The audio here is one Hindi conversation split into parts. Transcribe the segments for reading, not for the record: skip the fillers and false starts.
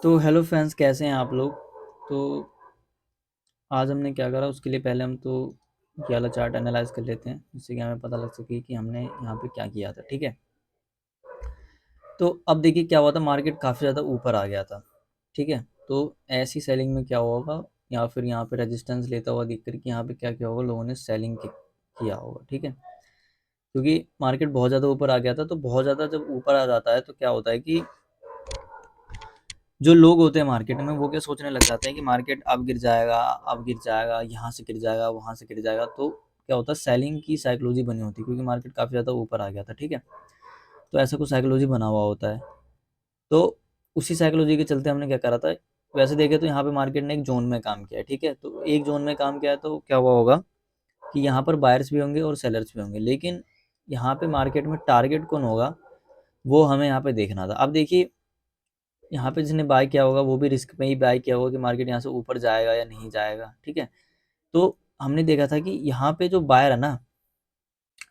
तो हेलो फ्रेंड्स, कैसे हैं आप लोग। तो आज हमने क्या करा, उसके लिए पहले हम तो ये वाला चार्ट एनालाइज कर लेते हैं, जिससे कि हमें पता लग सके कि हमने यहाँ पे क्या किया था। ठीक है, तो अब देखिए क्या हुआ था, मार्केट काफ़ी ज़्यादा ऊपर आ गया था। ठीक है, तो ऐसी सेलिंग में क्या होगा, या फिर यहाँ पे रेजिस्टेंस लेता हुआ दिख कर कि यहाँ पे क्या किया होगा, लोगों ने सेलिंग किया होगा। ठीक है, क्योंकि मार्केट बहुत ज़्यादा ऊपर आ गया था। तो बहुत ज़्यादा जब ऊपर आ जाता है तो क्या होता है कि जो लोग होते हैं मार्केट में, वो क्या सोचने लग जाते हैं कि मार्केट अब गिर जाएगा, अब गिर जाएगा, यहाँ से गिर जाएगा, वहाँ से गिर जाएगा। तो क्या होता है, सेलिंग की साइकोलॉजी बनी होती है, क्योंकि मार्केट काफ़ी ज़्यादा ऊपर आ गया था। ठीक है, तो ऐसा कुछ साइकोलॉजी बना हुआ होता है। तो उसी साइकोलॉजी के चलते हमने क्या करा था, वैसे देखे तो यहाँ पे मार्केट ने एक जोन में काम किया है। ठीक है, तो एक जोन में काम किया है, तो क्या हुआ होगा कि यहाँ पर बायर्स भी होंगे और सेलर्स भी होंगे, लेकिन यहाँ पे मार्केट में टारगेट कौन होगा, वो हमें यहाँ पे देखना था। अब देखिए, यहाँ पे जिसने बाय किया होगा वो भी रिस्क में ही बाय किया होगा कि मार्केट यहाँ से ऊपर जाएगा या नहीं जाएगा। ठीक है, तो हमने देखा था कि यहाँ पे जो बायर है ना,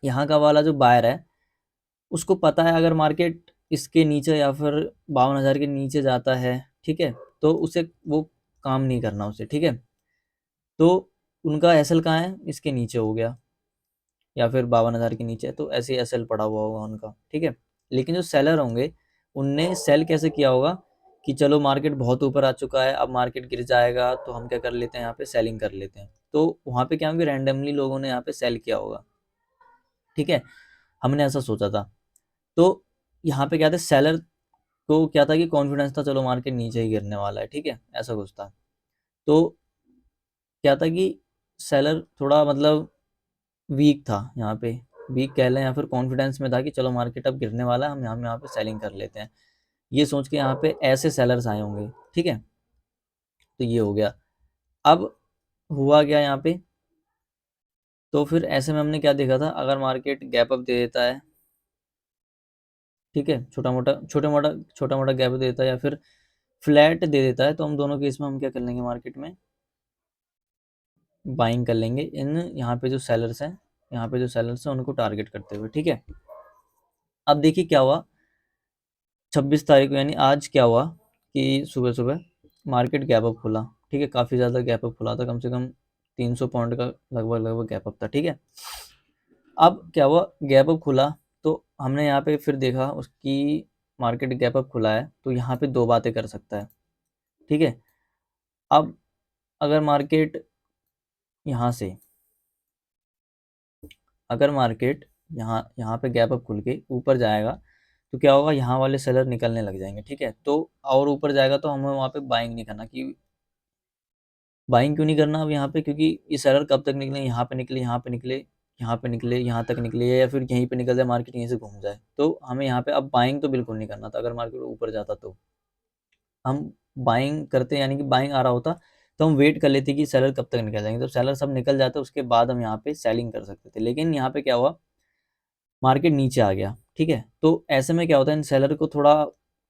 यहाँ का वाला जो बायर है, उसको पता है अगर मार्केट इसके नीचे या फिर 52,000 के नीचे जाता है, ठीक है, तो उसे वो काम नहीं करना उसे। ठीक है, तो उनका एसएल कहाँ है, इसके नीचे हो गया, या फिर 52,000 के नीचे, तो ऐसे ही एसएल पड़ा हुआ होगा उनका। ठीक है, लेकिन जो सेलर होंगे, उनने सेल कैसे किया होगा कि चलो मार्केट बहुत ऊपर आ चुका है, अब मार्केट गिर जाएगा, तो हम क्या कर लेते हैं, यहाँ पे सेलिंग कर लेते हैं। तो वहाँ पे क्या होंगे, रैंडमली लोगों ने यहाँ पे सेल किया होगा। ठीक है, हमने ऐसा सोचा था। तो यहाँ पे क्या था, सेलर को क्या था कि कॉन्फिडेंस था, चलो मार्केट नीचे ही गिरने वाला है। ठीक है, ऐसा कुछ था। तो क्या था कि सेलर थोड़ा मतलब वीक था यहाँ पे, वीक कह लें या फिर कॉन्फिडेंस में था कि चलो मार्केट अब गिरने वाला है, हम यहाँ पे सेलिंग कर लेते हैं। ये सोच के यहाँ पे ऐसे सेलर्स आए होंगे। ठीक है, तो ये हो गया। अब हुआ क्या यहाँ पे, तो फिर ऐसे में हमने क्या देखा था, अगर मार्केट गैप अप दे देता है, ठीक है, छोटा मोटा गैप दे देता है, या फिर फ्लैट दे देता है, तो हम दोनों केस में हम क्या कर लेंगे, मार्केट में बाइंग कर लेंगे इन यहाँ पे जो सेलर्स हैं, यहाँ पे जो सेलर्स हैं उनको टारगेट करते हुए। ठीक है, अब देखिए क्या हुआ, 26 तारीख को, यानी आज क्या हुआ कि सुबह सुबह मार्केट गैप अप खुला। ठीक है, काफ़ी ज़्यादा गैप अप खुला था, कम से कम 300 पॉइंट का लगभग लगभग गैप अप था। ठीक है, अब क्या हुआ, गैप अप खुला, तो हमने यहाँ पे फिर देखा उसकी मार्केट गैप अप खुला है, तो यहाँ पे दो बातें कर सकता है। ठीक है, अब अगर मार्केट यहाँ से, अगर मार्केट यहाँ यहाँ पे गैप अप खुल के ऊपर जाएगा, तो क्या होगा, यहाँ वाले सेलर निकलने लग जाएंगे। ठीक है, तो और ऊपर जाएगा तो हमें वहाँ पे बाइंग नहीं करना। कि बाइंग क्यों नहीं करना अब यहाँ पे, क्योंकि ये सेलर कब तक निकले, यहाँ पे निकले, यहाँ पे निकले, यहाँ पे निकले, यहाँ तक निकले, या फिर यहीं पे निकल जाए, मार्केट यहीं से घूम जाए, तो हमें यहाँ पे अब बाइंग तो बिल्कुल नहीं करना था। अगर मार्केट ऊपर जाता तो हम बाइंग करते, यानी कि बाइंग आ रहा होता, तो हम वेट कर लेते कि सेलर कब तक निकल जाएंगे। तो सेलर सब निकल जाते, उसके बाद हम यहाँ पे सेलिंग कर सकते थे। लेकिन यहाँ पे क्या हुआ, मार्केट नीचे आ गया। ठीक है, तो ऐसे में क्या होता है, इन सेलर को थोड़ा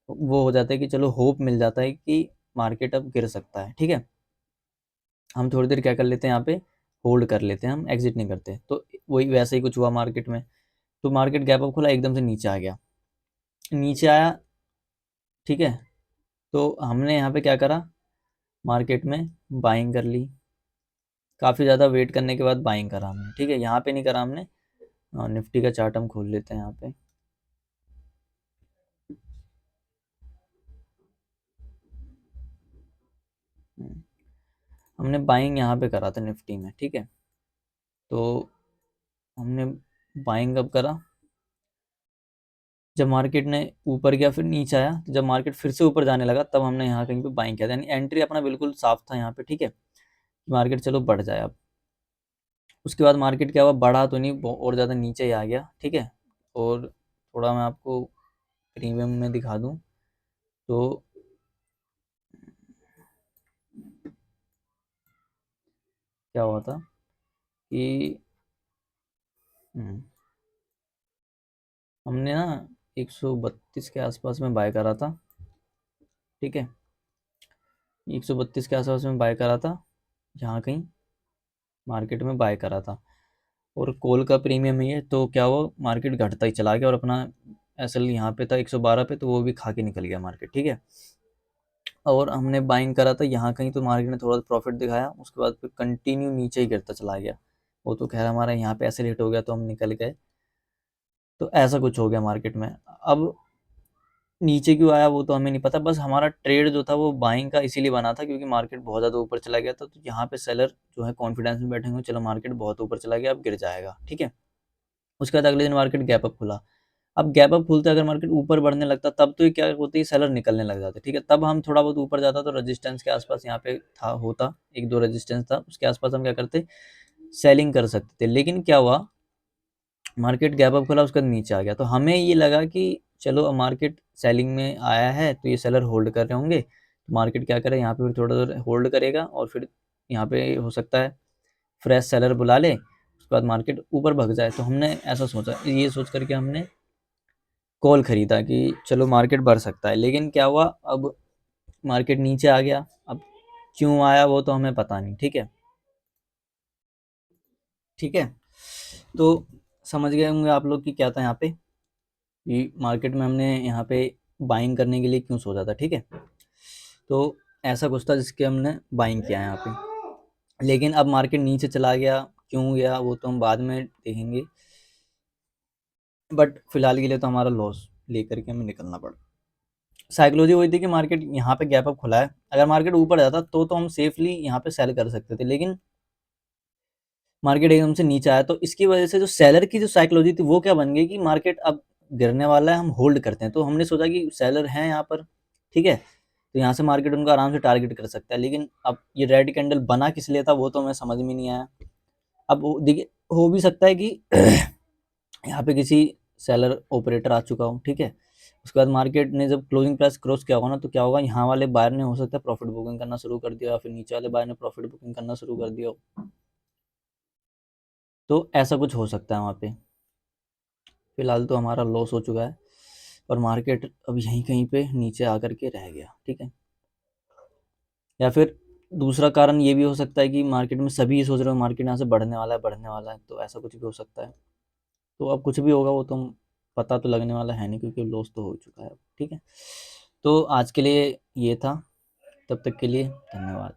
वो हो जाता है कि चलो होप मिल जाता है कि मार्केट अब गिर सकता है। ठीक है, हम थोड़ी देर क्या कर लेते हैं, यहाँ पे होल्ड कर लेते हैं, हम एग्जिट नहीं करते। तो वही वैसे ही कुछ हुआ मार्केट में, तो मार्केट गैप अप खुला, एकदम से नीचे आ गया, नीचे आया। ठीक है, तो हमने यहाँ पे क्या करा, मार्केट में बाइंग कर ली, काफ़ी ज़्यादा वेट करने के बाद बाइंग करा हमने। ठीक है, यहाँ पे नहीं करा हमने, निफ्टी का चार्ट हम खोल लेते हैं यहाँ पे। हम्म, हमने बाइंग यहाँ पे करा था निफ्टी में। ठीक है, तो हमने बाइंग कब करा, जब मार्केट ने ऊपर गया फिर नीचे आया, तो जब मार्केट फिर से ऊपर जाने लगा, तब हमने यहाँ कहीं पे बाइंग किया था। यानी एंट्री अपना बिल्कुल साफ था यहाँ पे। ठीक है, मार्केट चलो बढ़ जाए अब। उसके बाद मार्केट क्या हुआ, बढ़ा तो नहीं, और ज़्यादा नीचे ही आ गया। ठीक है, और थोड़ा मैं आपको प्रीमियम में दिखा दूँ, तो क्या हुआ था कि हम्म, हमने ना 132 के आसपास में बाय करा था। ठीक है, 132 के आसपास में बाय करा था, जहाँ कहीं मार्केट में बाय करा था। और कॉल का प्रीमियम ही है, तो क्या हुआ, मार्केट घटता ही चला गया, और अपना एसएल यहाँ पे था 112 पे, तो वो भी खा के निकल गया मार्केट। ठीक है, और हमने बाइंग करा था यहाँ कहीं, तो मार्केट ने थोड़ा प्रॉफिट दिखाया, उसके बाद फिर कंटिन्यू नीचे ही गिरता चला गया। वो तो खैर हमारा यहाँ पे ऐसे लेट हो गया तो हम निकल गए। तो ऐसा कुछ हो गया मार्केट में। अब नीचे क्यों आया वो तो हमें नहीं पता, बस हमारा ट्रेड जो था वो बाइंग का इसीलिए बना था क्योंकि मार्केट बहुत ज़्यादा ऊपर चला गया था। तो यहाँ पे सेलर जो है कॉन्फिडेंस में बैठे हुए, चलो मार्केट बहुत ऊपर चला गया अब गिर जाएगा, ठीक है। उसके बाद अगले दिन मार्केट गैप अप खुला। अब गैप अप खुलते अगर मार्केट ऊपर बढ़ने लगता तब तो ये क्या होती है, सेलर निकलने लग जाते, ठीक है। तब हम थोड़ा बहुत ऊपर जाता तो रेजिस्टेंस के आसपास यहाँ पे था, होता एक दो रेजिस्टेंस था, उसके आसपास हम क्या करते, सेलिंग कर सकते थे। लेकिन क्या हुआ, मार्केट गैप अप खुला, उसके बाद नीचे आ गया। तो हमें ये लगा कि चलो अब मार्केट सेलिंग में आया है तो ये सेलर होल्ड कर रहे होंगे, तो मार्केट क्या करे यहाँ पे फिर थोड़ा देर होल्ड करेगा और फिर यहाँ पे हो सकता है फ्रेश सेलर बुला ले, उसके बाद मार्केट ऊपर भग जाए। तो हमने ऐसा सोचा, ये सोच करके हमने कॉल खरीदा कि चलो मार्केट बढ़ सकता है। लेकिन क्या हुआ, अब मार्केट नीचे आ गया। अब क्यों आया वो तो हमें पता नहीं, ठीक है। ठीक है, तो समझ गए होंगे आप लोग कि क्या था यहाँ पे, कि मार्केट में हमने यहाँ पे बाइंग करने के लिए क्यों सोचा था, ठीक है। तो ऐसा कुछ था जिसके हमने बाइंग किया यहाँ पे। लेकिन अब मार्केट नीचे चला गया, क्यों गया वो तो हम बाद में देखेंगे, बट फिलहाल के लिए तो हमारा लॉस लेकर के हमें निकलना पड़ा। साइकोलॉजी वही थी कि मार्केट यहाँ पे गैप अप खुला है, अगर मार्केट ऊपर जाता तो हम सेफली यहाँ पे सेल कर सकते थे। लेकिन मार्केट एकदम से नीचे आया, तो इसकी वजह से जो सेलर की जो साइकोलॉजी थी वो क्या बन गई कि मार्केट अब गिरने वाला है, हम होल्ड करते हैं। तो हमने सोचा कि सेलर हैं यहाँ पर, ठीक है, तो यहाँ से मार्केट उनको आराम से टारगेट कर सकता है। लेकिन अब ये रेड कैंडल बना किस लिए था वो तो हमें समझ में नहीं आया। अब देखिए, हो भी सकता है कि यहाँ पे किसी सेलर ऑपरेटर आ चुका हो, ठीक है। उसके बाद मार्केट ने जब क्लोजिंग प्राइस क्रॉस किया होगा ना, तो क्या होगा, यहाँ वाले बायर ने हो सकता है प्रॉफिट बुकिंग करना शुरू कर दिया, या फिर नीचे वाले बायर ने प्रॉफिट बुकिंग करना शुरू कर दिया हो। तो ऐसा कुछ हो सकता है वहाँ पे। फिलहाल तो हमारा लॉस हो चुका है और मार्केट अब यहीं कहीं पे नीचे आकर के रह गया, ठीक है। या फिर दूसरा कारण ये भी हो सकता है कि मार्केट में सभी ये सोच रहे हो मार्केट यहाँ से बढ़ने वाला है, बढ़ने वाला है, तो ऐसा कुछ भी हो सकता है। तो अब कुछ भी होगा वो तो पता तो लगने वाला है नहीं, क्योंकि लॉस तो हो चुका है अब, ठीक है। तो आज के लिए ये था, तब तक के लिए धन्यवाद।